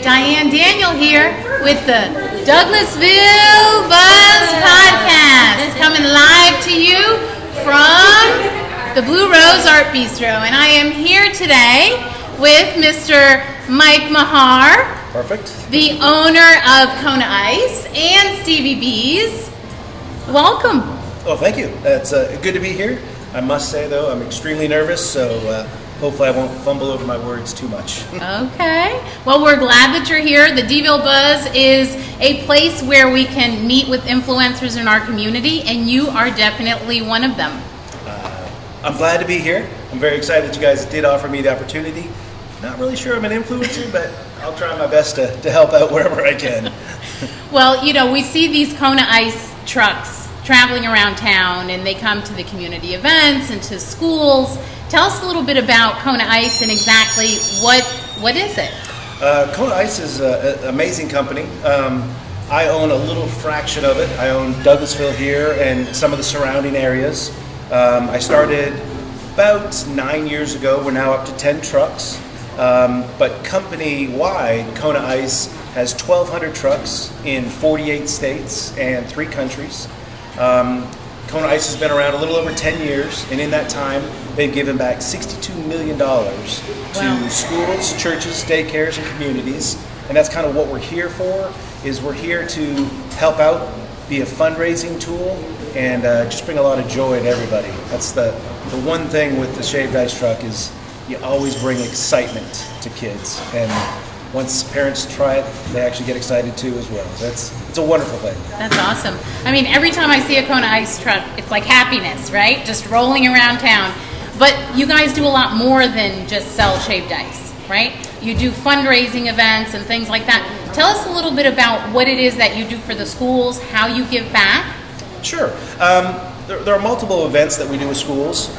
Diane Daniel here with the Douglasville Buzzz podcast, coming live to you from the Blue Rose Art Bistro. And I am here today with Mr. Mike Mahar, perfect, the owner of Kona Ice, and Stevie Bees. Welcome. Oh, thank you. It's good to be here. I must say, though, I'm extremely nervous, so hopefully I won't fumble over my words too much. Okay. Well, we're glad that you're here. The Deville Buzzz is a place where we can meet with influencers in our community, and you are definitely one of them. I'm glad to be here. I'm very excited that you guys did offer me the opportunity. Not really sure I'm an influencer, but I'll try my best to help out wherever I can. Well, you know, we see these Kona Ice trucks traveling around town, and they come to the community events and to schools. Tell us a little bit about Kona Ice and exactly what is it? Kona Ice is an amazing company. I own a little fraction of it. I own Douglasville here and some of the surrounding areas. I started about 9 years ago. We're now up to 10 trucks. But company-wide, Kona Ice has 1,200 trucks in 48 states and 3 countries. Kona Ice has been around a little over 10 years, and in that time, they've given back $62 million to schools, churches, daycares, and communities. And that's kind of what we're here for, is we're here to help out, be a fundraising tool, and just bring a lot of joy to everybody. That's the one thing with the shaved ice truck is you always bring excitement to kids. And once parents try it, they actually get excited too as well. So it's a wonderful thing. That's awesome. I mean, every time I see a Kona Ice truck, it's like happiness, right? Just rolling around town. But you guys do a lot more than just sell shaved ice, right? You do fundraising events and things like that. Tell us a little bit about what it is that you do for the schools, how you give back. Sure. There are multiple events that we do with schools.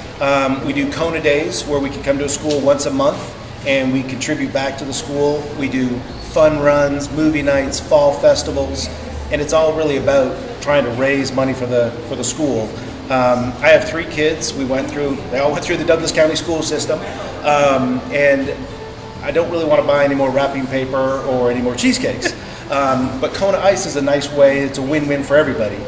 We do Kona Days, where we can come to a school once a month and we contribute back to the school. We do fun runs, movie nights, fall festivals, and it's all really about trying to raise money for the school. I have 3 kids. They all went through the Douglas County school system, and I don't really want to buy any more wrapping paper or any more cheesecakes. But Kona Ice is a nice way. It's a win-win for everybody.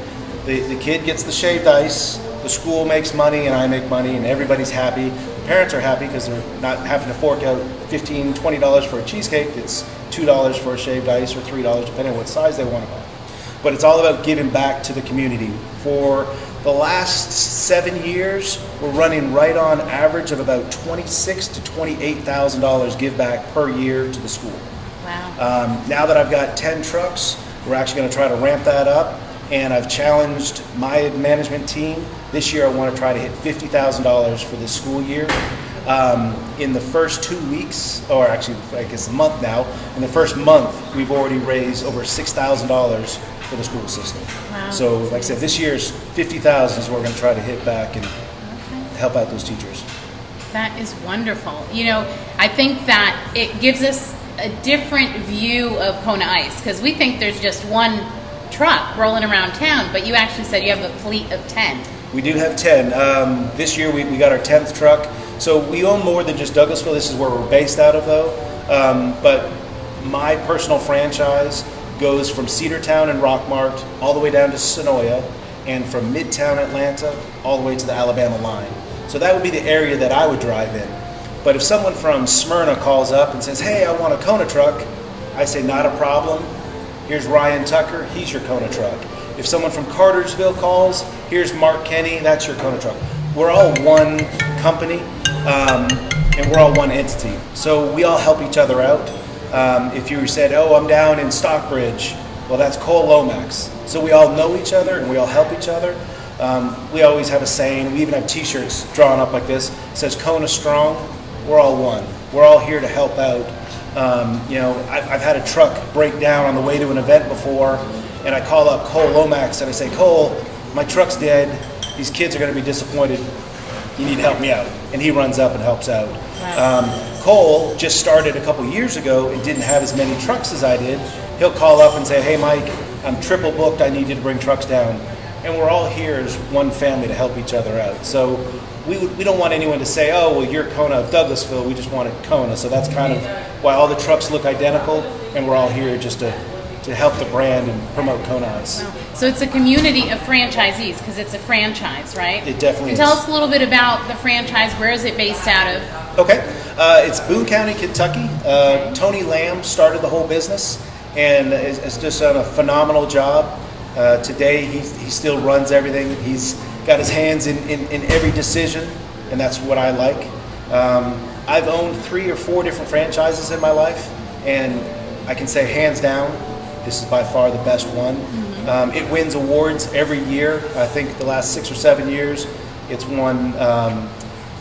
The kid gets the shaved ice, the school makes money, and I make money, and everybody's happy. The parents are happy because they're not having to fork out $15, $20 for a cheesecake. It's $2 for a shaved ice or $3, depending on what size they want to buy. But it's all about giving back to the community. For the last 7 years, we're running right on average of about $26,000 to $28,000 give back per year to the school. Wow. Now that I've got 10 trucks, we're actually going to try to ramp that up. And I've challenged my management team. This year I want to try to hit $50,000 for this school year. In the first 2 weeks, or actually I guess a month now, in the first month we've already raised over $6,000 for the school system. Wow. So like I said, this year's $50,000 is what we're going to try to hit back and help out those teachers. That is wonderful. You know, I think that it gives us a different view of Kona Ice, because we think there's just one truck rolling around town, but you actually said you have a fleet of 10. We do have 10. This year we got our 10th truck. So we own more than just Douglasville. This is where we're based out of, though. But my personal franchise goes from Cedartown and Rockmart all the way down to Sonoya, and from Midtown Atlanta all the way to the Alabama line. So that would be the area that I would drive in. But if someone from Smyrna calls up and says, hey, I want a Kona truck, I say, not a problem. Here's Ryan Tucker, he's your Kona truck. If someone from Cartersville calls, here's Mark Kenny, that's your Kona truck. We're all one company, and we're all one entity. So we all help each other out. If you said, oh, I'm down in Stockbridge, well, that's Cole Lomax. So we all know each other and we all help each other. We always have a saying, we even have t-shirts drawn up like this. It says, Kona Strong, we're all one. We're all here to help out. I've had a truck break down on the way to an event before, and I call up Cole Lomax and I say, Cole, my truck's dead. These kids are going to be disappointed. You need to help me out. And he runs up and helps out. Wow. Cole just started a couple years ago and didn't have as many trucks as I did. He'll call up and say, hey, Mike, I'm triple booked. I need you to bring trucks down. And we're all here as one family to help each other out. So we don't want anyone to say, oh, well, you're Kona of Douglasville. We just wanted Kona. So that's kind of why all the trucks look identical, and we're all here just to help the brand and promote Kona Ice. Wow. So it's a community of franchisees because it's a franchise, right? It definitely is. Tell us a little bit about the franchise. Where is it based out of? Okay. It's Boone County, Kentucky. Tony Lamb started the whole business and has just done a phenomenal job. Today, he still runs everything. He's got his hands in every decision, and that's what I like. I've owned 3 or 4 different franchises in my life, and I can say hands down, this is by far the best one. It wins awards every year. I think the last 6 or 7 years, it's won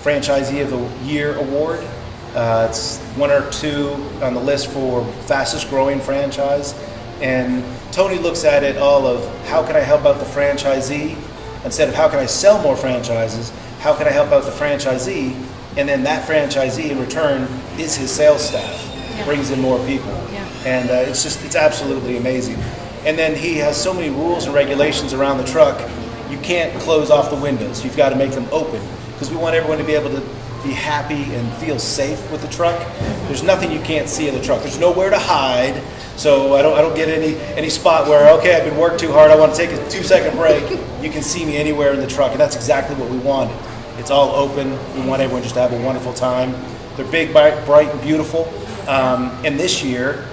Franchisee of the Year award. It's 1 or 2 on the list for fastest growing franchise. And Tony looks at it all of how can I help out the franchisee instead of how can I sell more franchises, how can I help out the franchisee, and then that franchisee in return is his sales staff, brings in more people. And it's absolutely amazing. And then he has so many rules and regulations around the truck, you can't close off the windows. You've got to make them open because we want everyone to be able to be happy and feel safe with the truck. There's nothing you can't see in the truck. There's nowhere to hide. So I don't get any spot where, okay, I've been worked too hard, I want to take a 2-second break. You can see me anywhere in the truck, and that's exactly what we wanted. It's all open. We want everyone just to have a wonderful time. They're big, bright, and beautiful. And this year,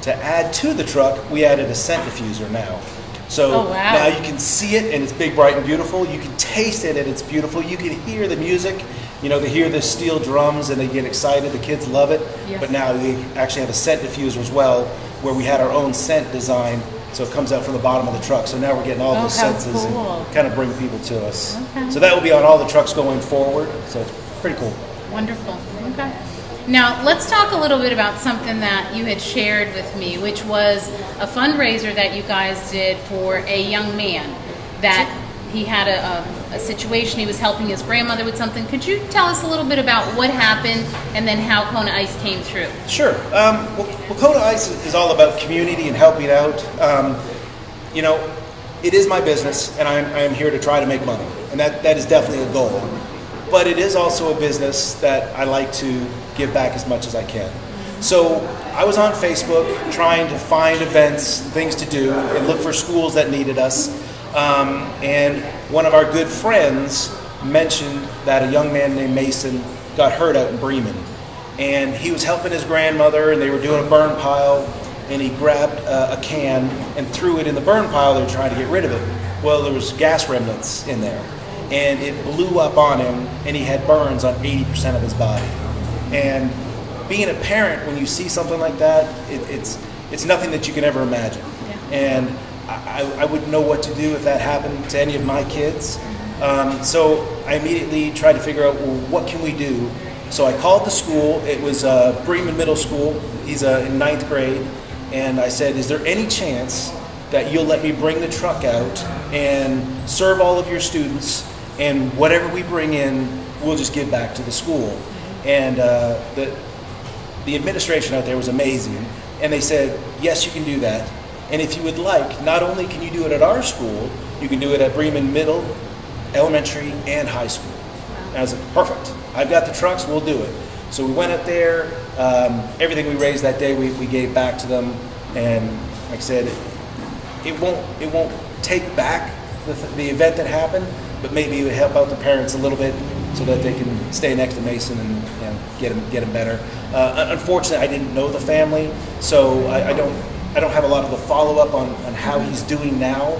to add to the truck, we added a scent diffuser now. So now you can see it, and it's big, bright, and beautiful. You can taste it, and it's beautiful. You can hear the music. You know, they hear the steel drums, and they get excited. The kids love it. But now we actually have a scent diffuser as well, where we had our own scent design, so it comes out from the bottom of the truck. So now we're getting all those senses and kind of bring people to us. So that will be on all the trucks going forward. So it's pretty cool. Wonderful. Okay. Now, let's talk a little bit about something that you had shared with me, which was a fundraiser that you guys did for a young man that he had a situation. He was helping his grandmother with something. Could you tell us a little bit about what happened and then how Kona Ice came through? Sure. Well, Kona Ice is all about community and helping out. You know, it is my business, and I am here to try to make money, and that is definitely a goal. But it is also a business that I like to give back as much as I can. So I was on Facebook trying to find events, things to do, and look for schools that needed us. And one of our good friends mentioned that a young man named Mason got hurt out in Bremen. And he was helping his grandmother, and they were doing a burn pile, and he grabbed a can and threw it in the burn pile. They were trying to get rid of it. Well, there was gas remnants in there, and it blew up on him, and he had burns on 80% of his body. And being a parent, when you see something like that, it's nothing that you can ever imagine. And I wouldn't know what to do if that happened to any of my kids. So I immediately tried to figure out, well, what can we do? So I called the school. It was Bremen Middle School. He's in 9th grade. And I said, is there any chance that you'll let me bring the truck out and serve all of your students, and whatever we bring in, we'll just give back to the school? And the administration out there was amazing. And they said, yes, you can do that. And if you would like, not only can you do it at our school, you can do it at Bremen Middle, Elementary, and High School. And I was like, perfect. I've got the trucks, we'll do it. So we went up there. Everything we raised that day, we gave back to them. And like I said, it won't take back the event that happened, but maybe it would help out the parents a little bit so that they can stay next to Mason and get him better. Unfortunately, I didn't know the family, so I don't have a lot of the follow-up on how he's doing now.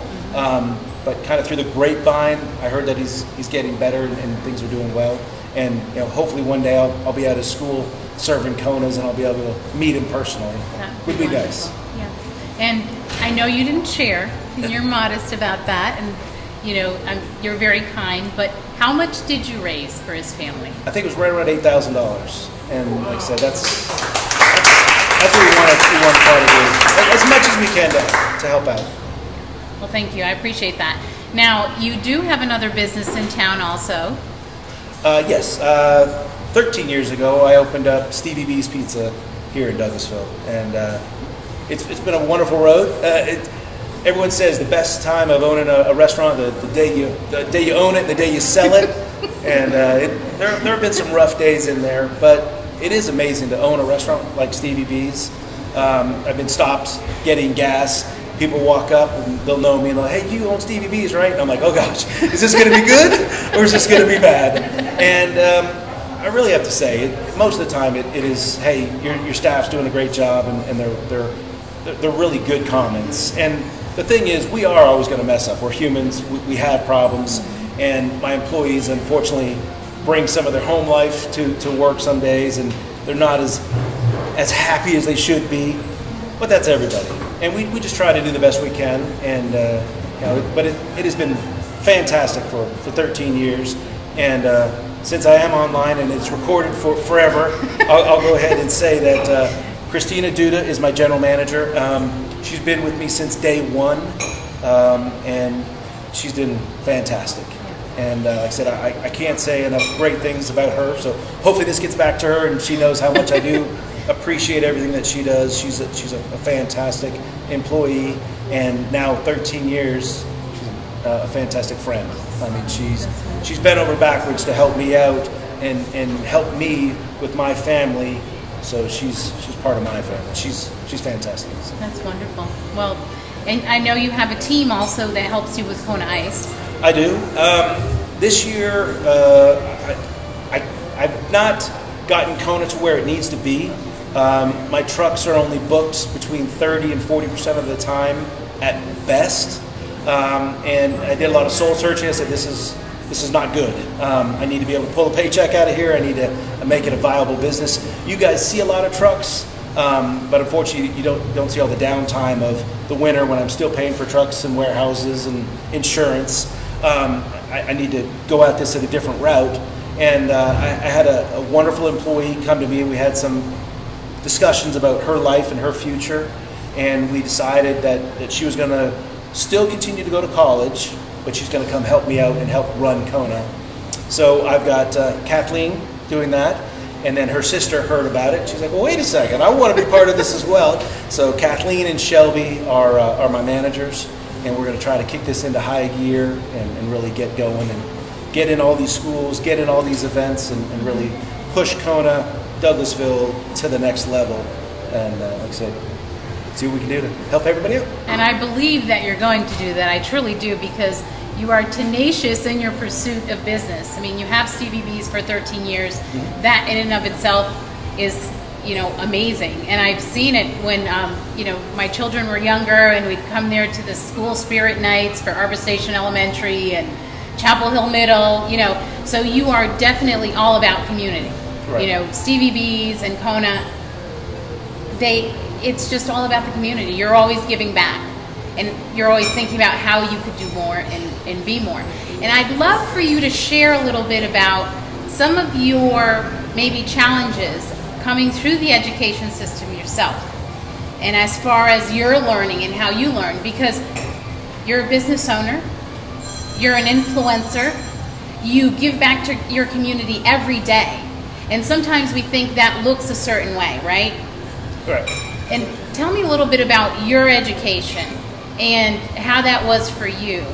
But kind of through the grapevine, I heard that he's getting better and things are doing well. And hopefully one day I'll be at his school serving Konas, and I'll be able to meet him personally. Would be nice. Yeah. And I know you didn't share, and you're modest about that, and you're very kind. But how much did you raise for his family? I think it was right around $8,000. And like I said, that's what we want to try to do as much as we can to help out. Well, thank you. I appreciate that. Now, you do have another business in town also. Yes. 13 years ago, I opened up Stevie B's Pizza here in Douglasville. And it's been a wonderful road. Everyone says the best time of owning a restaurant, the day you own it, the day you sell it. And there have been some rough days in there, but it is amazing to own a restaurant like Stevie B's. I've been stopped getting gas. People walk up and they'll know me and they'll, hey, you own Stevie B's, right? And I'm like, oh gosh, is this going to be good or is this going to be bad? And I really have to say, most of the time it is, hey, your staff's doing a great job, and they're really good comments. And the thing is, we are always going to mess up. We're humans. We have problems, and my employees, unfortunately, bring some of their home life to work some days, and they're not as happy as they should be. But that's everybody, and we just try to do the best we can. And but it has been fantastic for 13 years, and since I am online and it's recorded for forever, I'll go ahead and say that Christina Duda is my general manager. She's been with me since day one, and she's been fantastic. And like I said, I can't say enough great things about her. So hopefully this gets back to her, and she knows how much I do appreciate everything that she does. She's a fantastic employee, and now 13 years, she's a fantastic friend. I mean, she's bent over backwards to help me out and help me with my family. So she's part of my family. She's fantastic. So. That's wonderful. Well, and I know you have a team also that helps you with Kona Ice. I do. This year, I've not gotten Kona to where it needs to be. My trucks are only booked between 30 and 40% of the time at best. And I did a lot of soul searching. I said, this is not good. I need to be able to pull a paycheck out of here. I need to make it a viable business. You guys see a lot of trucks, but unfortunately you don't see all the downtime of the winter when I'm still paying for trucks and warehouses and insurance. I need to go at this at a different route. And I had a wonderful employee come to me, and we had some discussions about her life and her future. And we decided that she was going to still continue to go to college, but she's going to come help me out and help run Kona. So I've got Kathleen doing that, and then her sister heard about it. She's like, well, wait a second, I want to be part of this as well. So Kathleen and Shelby are my managers, and we're going to try to kick this into high gear and really get going and get in all these schools, get in all these events, and really push Kona, Douglasville to the next level. And like I said, see what we can do to help everybody out. And I believe that you're going to do that. I truly do, because you are tenacious in your pursuit of business. I mean, you have Stevie B's for 13 years. Mm-hmm. That in and of itself is, amazing. And I've seen it when, my children were younger, and we'd come there to the school spirit nights for Arbor Station Elementary and Chapel Hill Middle, So you are definitely all about community. Right. Stevie B's and Kona, it's just all about the community. You're always giving back, and you're always thinking about how you could do more and be more. And I'd love for you to share a little bit about some of your maybe challenges coming through the education system yourself, and as far as your learning and how you learn, because you're a business owner, you're an influencer, you give back to your community every day, and sometimes we think that looks a certain way, right? Right. And tell me a little bit about your education and how that was for you.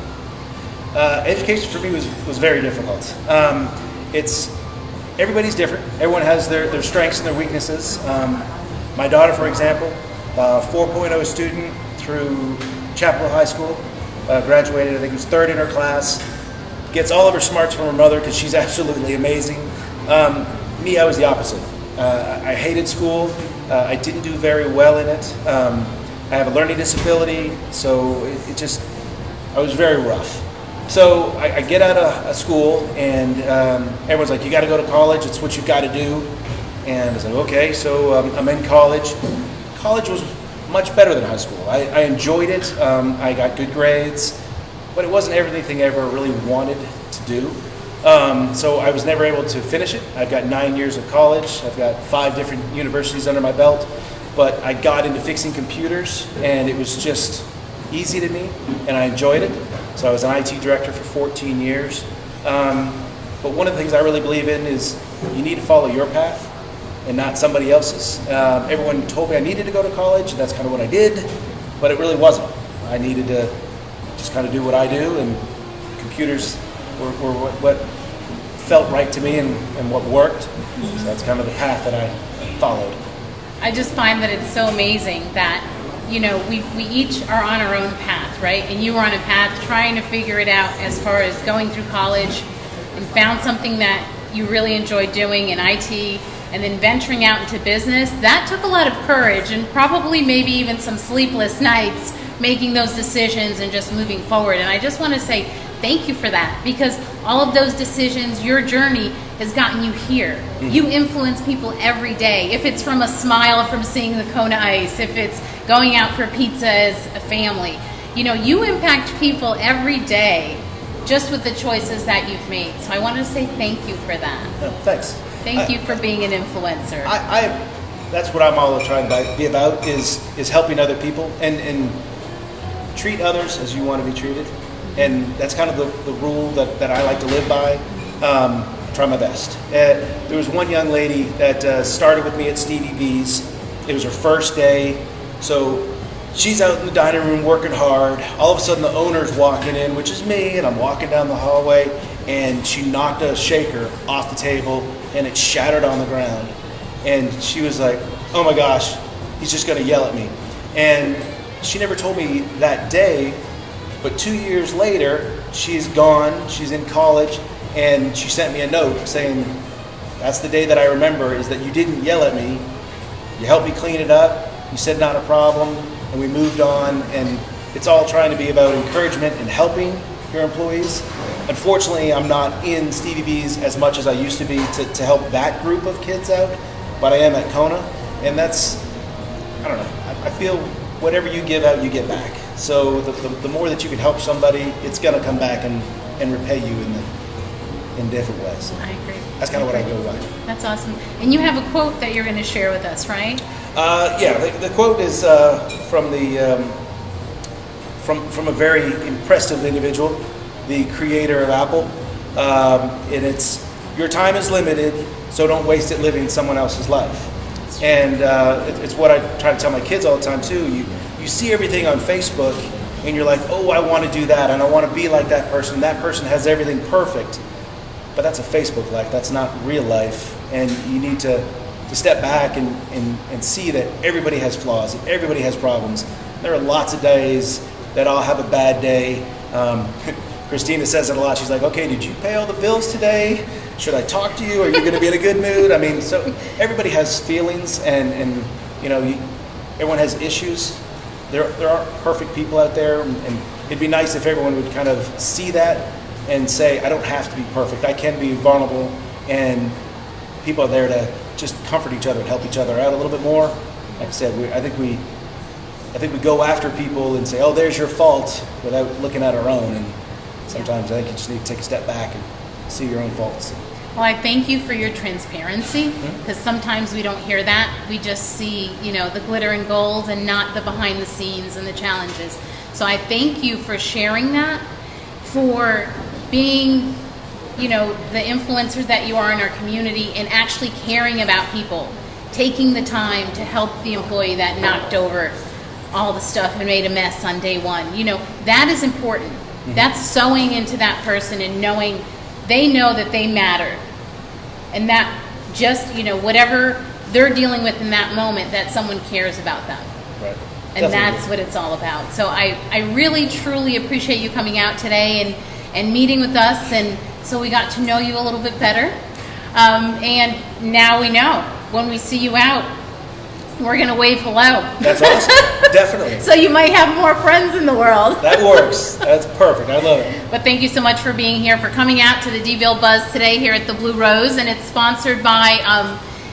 Education for me was very difficult. Everybody's different. Everyone has their strengths and their weaknesses. My daughter, for example, 4.0 student through Chapel Hill High School, graduated, I think it was third in her class, gets all of her smarts from her mother because she's absolutely amazing. Me, I was the opposite. I hated school. I didn't do very well in it. I have a learning disability, so I was very rough. So I get out of school, and everyone's like, you got to go to college, it's what you've got to do. And I was like, okay, so I'm in college. College was much better than high school. I enjoyed it. I got good grades, but it wasn't everything I ever really wanted to do. So I was never able to finish it. I've got 9 years of college. I've got 5 different universities under my belt. But I got into fixing computers, and it was just easy to me, and I enjoyed it. So I was an IT director for 14 years. But one of the things I really believe in is you need to follow your path and not somebody else's. Everyone told me I needed to go to college, and that's kind of what I did, but it really wasn't. I needed to just kind of do what I do, and computers were what felt right to me and what worked. So that's kind of the path that I followed. I just find that it's so amazing that, we each are on our own path, right? And you were on a path trying to figure it out as far as going through college and found something that you really enjoyed doing in IT, and then venturing out into business. That took a lot of courage and probably maybe even some sleepless nights making those decisions and just moving forward. And I just want to say thank you for that, because all of those decisions, your journey has gotten you here. Mm-hmm. You influence people every day. If it's from a smile from seeing the Kona Ice, if it's going out for pizza as a family, you impact people every day just with the choices that you've made. So I wanted to say thank you for that. Oh, thanks. Thank you for being an influencer. That's what I'm all trying to be about, is helping other people and treat others as you want to be treated. And that's kind of the rule that I like to live by. Try my best. There was one young lady that started with me at Stevie B's. It was her first day. So she's out in the dining room working hard. All of a sudden the owner's walking in, which is me, and I'm walking down the hallway, and she knocked a shaker off the table and it shattered on the ground. And she was like, oh my gosh, he's just gonna yell at me. And she never told me that day, but 2 years later, she's gone, she's in college, and she sent me a note saying, that's the day that I remember, is that you didn't yell at me, you helped me clean it up, you said not a problem, and we moved on. And it's all trying to be about encouragement and helping your employees. Unfortunately, I'm not in Stevie B's as much as I used to be to help that group of kids out, but I am at Kona, and that's, I don't know, I feel whatever you give out, you get back. So the more that you can help somebody, it's going to come back and repay you in different ways. I agree. That's kind of what I go by. That's awesome. And you have a quote that you're going to share with us, right? The quote is from a very impressive individual, the creator of Apple, and it's, your time is limited, so don't waste it living someone else's life. And it's what I try to tell my kids all the time too. You see everything on Facebook, and you're like, oh, I want to do that, and I want to be like that person. That person has everything perfect, but that's a Facebook life. That's not real life, and you need to step back and see that everybody has flaws, that everybody has problems. There are lots of days that I'll have a bad day. Christina says it a lot. She's like, okay, did you pay all the bills today? Should I talk to you? Are you going to be in a good mood? I mean, so everybody has feelings, and everyone has issues. There aren't perfect people out there, and it'd be nice if everyone would kind of see that and say, I don't have to be perfect. I can be vulnerable, and people are there to just comfort each other and help each other out a little bit more. Like I said, I think we go after people and say, oh, there's your fault, without looking at our own. And sometimes I think you just need to take a step back and see your own faults. Well, I thank you for your transparency, because sometimes we don't hear that. We just see, the glitter and gold and not the behind the scenes and the challenges. So I thank you for sharing that, for being, the influencer that you are in our community, and actually caring about people, taking the time to help the employee that knocked over all the stuff and made a mess on day one. That is important. That's sewing into that person and knowing they know that they matter, and that just, whatever they're dealing with in that moment, that someone cares about them. Right. And Definitely. That's what it's all about. So I really, truly appreciate you coming out today and meeting with us, and so we got to know you a little bit better. And now we know when we see you out, we're going to wave hello. That's awesome. Definitely. So you might have more friends in the world. That works. That's perfect. I love it. But thank you so much for being here, for coming out to the DVille Buzzz today here at the Blue Rose. And it's sponsored by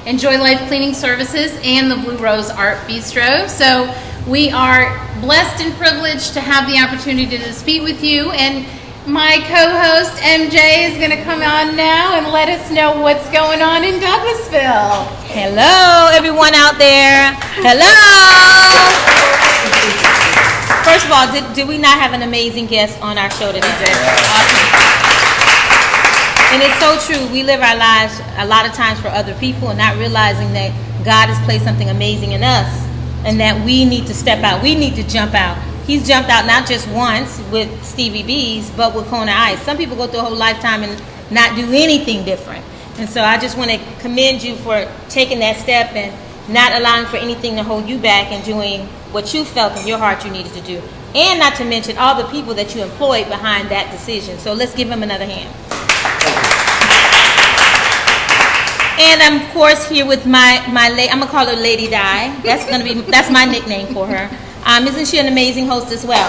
Enjoy Life Cleaning Services and the Blue Rose Art Bistro. So we are blessed and privileged to have the opportunity to speak with you. And my co-host MJ is going to come on now and let us know what's going on in Douglasville. Hello, everyone out there. Hello. First of all, did we not have an amazing guest on our show today? Awesome. And it's so true. We live our lives a lot of times for other people and not realizing that God has placed something amazing in us and that we need to step out. We need to jump out. He's jumped out not just once with Stevie B's, but with Kona Ice. Some people go through a whole lifetime and not do anything different. And so I just want to commend you for taking that step and not allowing for anything to hold you back and doing what you felt in your heart you needed to do. And not to mention all the people that you employed behind that decision. So let's give them another hand. And I'm, of course, here with I'm going to call her Lady Di. That's my nickname for her. Isn't she an amazing host as well?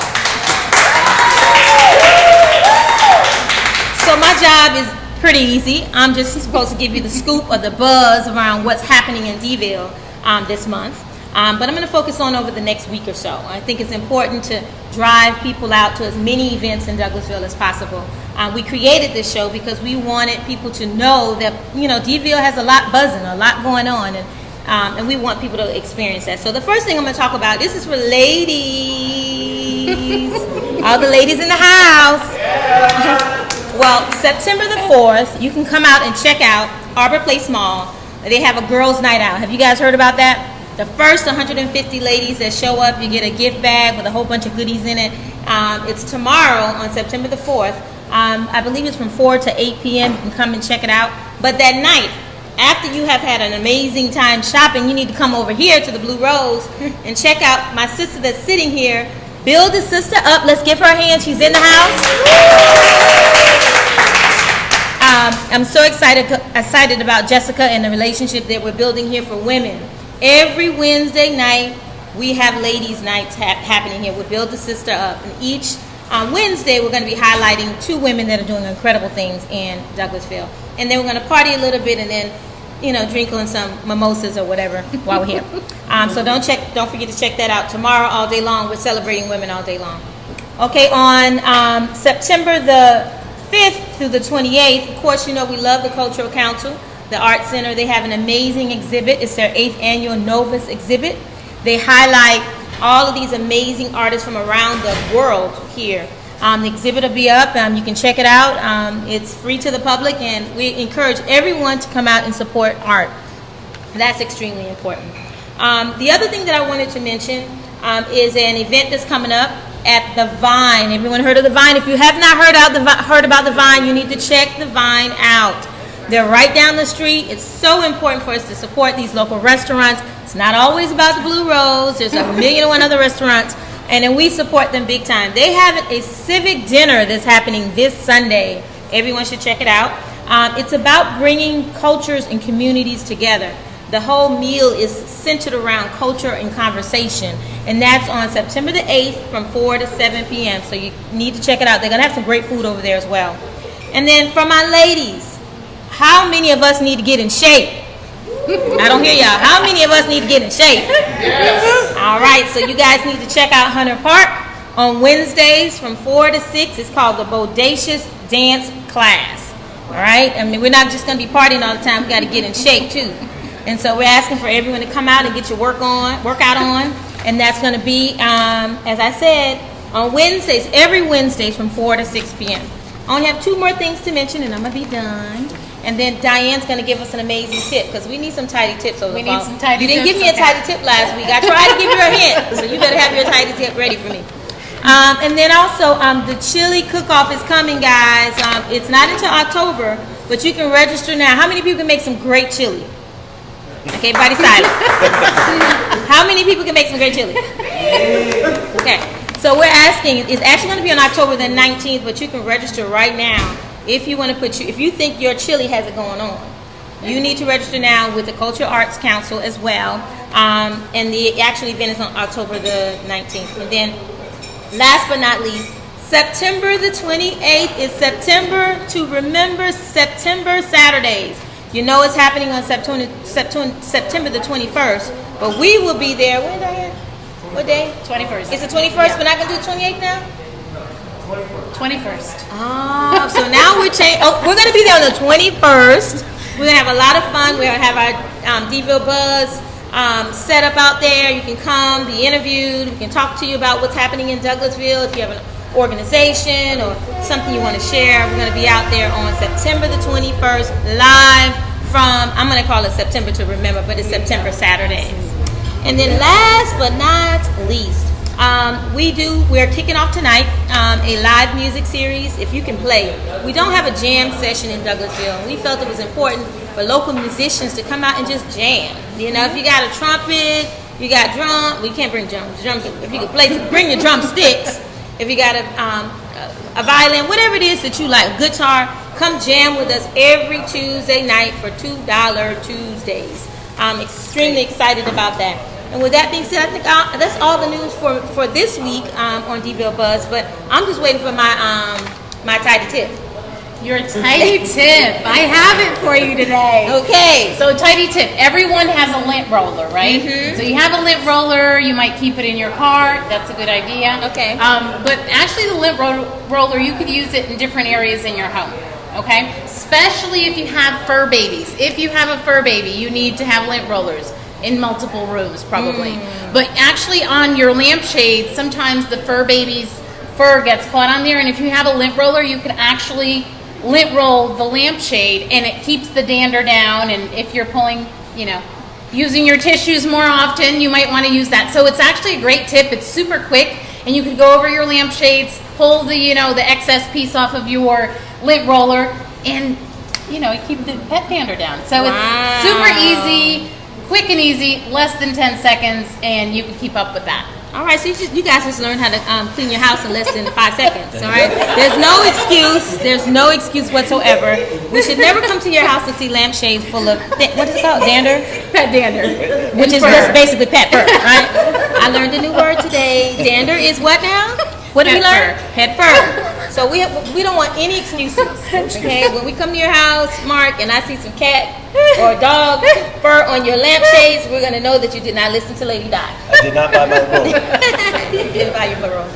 So my job is pretty easy. I'm just supposed to give you the scoop or the buzz around what's happening in D-ville this month. But I'm going to focus on over the next week or so. I think it's important to drive people out to as many events in Douglasville as possible. We created this show because we wanted people to know that, D-ville has a lot buzzing, a lot going on, and we want people to experience that. So the first thing I'm going to talk about, this is for ladies. All the ladies in the house. Well, September the 4th, you can come out and check out Arbor Place Mall. They have a girls' night out. Have you guys heard about that? The first 150 ladies that show up, you get a gift bag with a whole bunch of goodies in it. It's tomorrow on September the 4th. I believe it's from 4 to 8 p.m. You can come and check it out. But that night, after you have had an amazing time shopping, you need to come over here to the Blue Rose and check out my sister that's sitting here. Build a sister up. Let's give her a hand. She's in the house. I'm so excited about Jessica and the relationship that we're building here for women. Every Wednesday night, we have ladies' nights happening here. We build the sister up. And each Wednesday, we're going to be highlighting 2 women that are doing incredible things in Douglasville. And then we're going to party a little bit and then, drink on some mimosas or whatever while we're here. So don't forget to check that out. Tomorrow, all day long, we're celebrating women all day long. Okay, on September the 5th through the 28th, of course, we love the Cultural Council, the Art Center. They have an amazing exhibit. It's their 8th annual Novus exhibit. They highlight all of these amazing artists from around the world here. The exhibit will be up. You can check it out. It's free to the public, and we encourage everyone to come out and support art. That's extremely important. The other thing that I wanted to mention is an event that's coming up at the Vine. Everyone heard of the Vine? If you have not heard about the Vine, you need to check the Vine out. They're right down the street. It's so important for us to support these local restaurants. It's not always about the Blue Rose. There's 1,000,001 other restaurants, and then we support them big time. They have a civic dinner that's happening this Sunday. Everyone should check it out. It's about bringing cultures and communities together. The whole meal is centered around culture and conversation, and that's on September the 8th from 4 to 7 p.m. So you need to check it out. They're going to have some great food over there as well. And then for my ladies, how many of us need to get in shape? I don't hear y'all. How many of us need to get in shape? Yes. All right, so you guys need to check out Hunter Park on Wednesdays from 4 to 6. It's called the Bodacious Dance Class. All right? I mean, we're not just going to be partying all the time. We got to get in shape, too. And so we're asking for everyone to come out and get your workout on. And that's going to be, as I said, on Wednesdays, every Wednesdays from 4 to 6 p.m. I only have 2 more things to mention, and I'm going to be done. And then Diane's going to give us an amazing tip, because we need some tidy tips over the phone. You didn't give me a tidy tip last week. I tried to give you a hint, so you better have your tidy tip ready for me. And then also, the chili cook-off is coming, guys. It's not until October, but you can register now. How many people can make some great chili? Okay, everybody silent. How many people can make some great chili? Okay, so we're asking, it's actually going to be on October the 19th, but you can register right now if you want to if you think your chili has it going on. You need to register now with the Cultural Arts Council as well. And the actual event is on October the 19th. And then, last but not least, September the 28th is September to Remember September Saturdays. You know it's happening on September the 21st, but we will be there. When, Diane? What day? 21st. It's the 21st. Yeah. We're not going to do the 28th now? 21st. Oh, so now we're we're going to be there on the 21st. We're going to have a lot of fun. We're going to have our D-ville Buzzz set up out there. You can come, be interviewed. We can talk to you about what's happening in Douglasville. If you have an organization or something you want to share, we're going to be out there on September the 21st, live from, I'm going to call it September to Remember, but it's September Saturdays. And then last but not least, We're kicking off tonight a live music series, If You Can Play. We don't have a jam session in Douglasville, and we felt it was important for local musicians to come out and just jam. You know, if you got a trumpet, you got drum, we can't bring drums. If you can play, bring your drumsticks. If you got a violin, whatever it is that you like, guitar, come jam with us every Tuesday night for $2 Tuesdays. I'm extremely excited about that. And with that being said, I think that's all the news for this week on D-Bill Buzz. But I'm just waiting for my tidy tip. Your tidy tip. I have it for you today. Okay. So tidy tip. Everyone has a lint roller, right? Mm-hmm. So you have a lint roller. You might keep it in your car. That's a good idea. Okay. But actually the lint roller, you could use it in different areas in your home. Okay? Especially if you have fur babies. If you have a fur baby, you need to have lint rollers in multiple rooms probably. But actually on your lampshade, sometimes the fur baby's fur gets caught on there, and if you have a lint roller, you can actually lint roll the lampshade and it keeps the dander down. And if you're pulling, using your tissues more often, you might want to use that. So it's actually a great tip. It's super quick, and you can go over your lampshades, pull the excess piece off of your lint roller, and keep the pet dander down. So It's super easy, quick and easy, less than 10 seconds, and you can keep up with that. All right, so you guys just learned how to clean your house in less than 5 seconds, all right? There's no excuse. There's no excuse whatsoever. We should never come to your house and see lampshades full of, what is it called, dander? Pet dander. Which is just basically pet fur, right? I learned a new word today. Dander is what now? What did we learn? Pet fur. So we don't want any excuses, okay? When we come to your house, Mark, and I see some cat or dog fur on your lampshades, we're going to know that you did not listen to Lady Di. I did not buy my roller. You didn't buy your roller.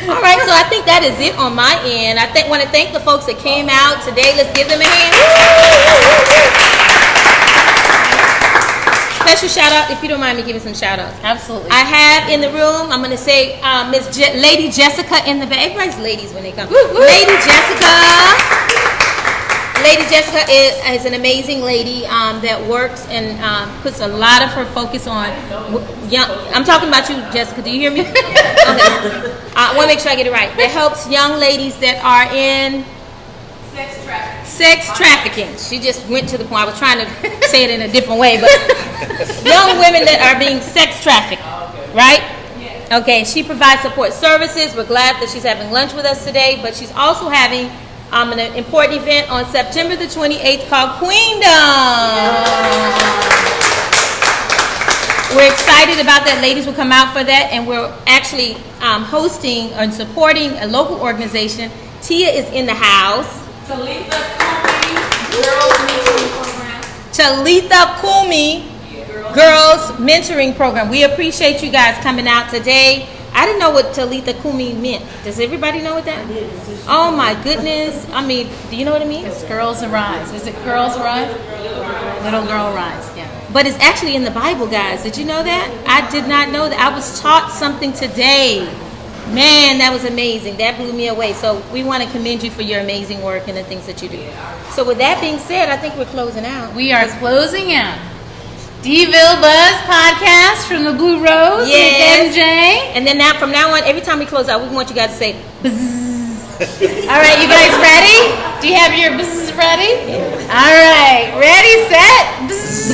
All right, so I think that is it on my end. I want to thank the folks that came out today. Let's give them a hand. Special shout out, if you don't mind me giving some shout outs. Absolutely. I have in the room, I'm going to say Lady Jessica in the back. Everybody's ladies when they come. Lady Jessica. Lady Jessica is an amazing lady that works and puts a lot of her focus on young. I'm talking about you, Jessica. Do you hear me? Okay. I want to make sure I get it right. That helps young ladies that are in sex trafficking. She just went to the point. I was trying to say it in a different way, but young women that are being sex trafficked, right? Okay, she provides support services. We're glad that she's having lunch with us today, but she's also having an important event on September the 28th called Queendom. We're excited about that. Ladies will come out for that, and we're actually hosting and supporting a local organization. Tia is in the house. Talitha Kumi Girls Mentoring Program. We appreciate you guys coming out today. I didn't know what Talitha Kumi meant. Does everybody know what that means? Oh my goodness. I mean, do you know what it means? It's Girls Arise. Is it Girls Arise? Little Girl Rise, yeah. But it's actually in the Bible, guys. Did you know that? I did not know that. I was taught something today. Man, that was amazing. That blew me away. So we want to commend you for your amazing work and the things that you do. So with that being said, I think we're closing out. We are closing out. D-Bill Buzz podcast from the Blue Rose with MJ. And then from now on, every time we close out, we want you guys to say buzz. All right, you guys ready? Do you have your buzz ready? All right, ready, set, buzz.